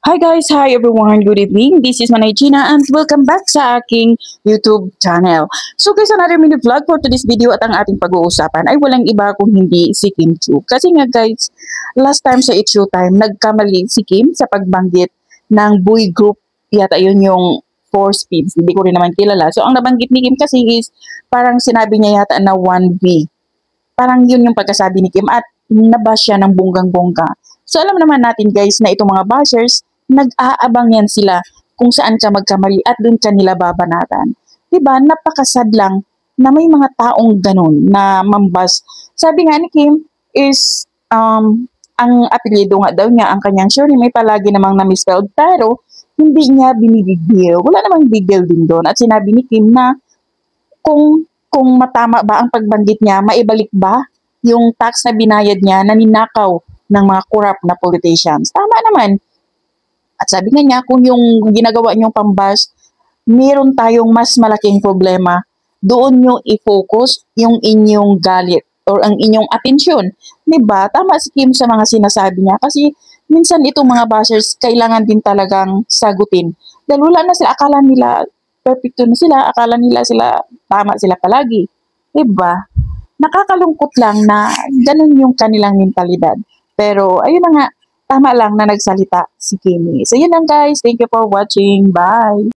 Hi guys! Hi everyone! Good evening! This is Manay Gina and welcome back sa aking YouTube channel. So guys, another mini vlog for today's video at ang ating pag-uusapan ay walang iba kung hindi si Kim Chiu. Kasi nga guys, last time sa It's Showtime, nagkamali si Kim sa pagbanggit ng boy group. Yata yun yung 4 Speeds. Hindi ko rin naman kilala. So ang nabanggit ni Kim kasi is parang sinabi niya yata na 1V. Parang yun yung pagkasabi ni Kim at nabash siya ng bonggang-bongga. So alam naman natin guys na itong mga bashers, nag-aabang yan sila kung saan ka magkamali at doon ka nila babanatan. Diba? Napakasad lang na may mga taong ganun na mambas. Sabi nga ni Kim is, ang apelyido nga daw niya, ang kanyang surname may palagi namang na-misspelled pero hindi niya binibigil. Wala namang bigil din doon. At sinabi ni Kim na kung matama ba ang pagbanggit niya, maibalik ba yung tax na binayad niya na ninakaw ng mga corrupt na politicians. Tama naman. At sabi nga niya, kung yung ginagawa niyong pambash, meron tayong mas malaking problema. Doon nyo i-focus yung inyong galit or ang inyong atensyon. Diba? Tama si Kim sa mga sinasabi niya kasi minsan itong mga bashers kailangan din talagang sagutin. Dahil wala na sila, akala nila perfecto na sila, akala nila tama sila palagi. Diba? Nakakalungkot lang na ganun yung kanilang mentalidad. Pero ayun na nga, tama lang na nagsalita si Kimi. So yun lang guys. Thank you for watching. Bye!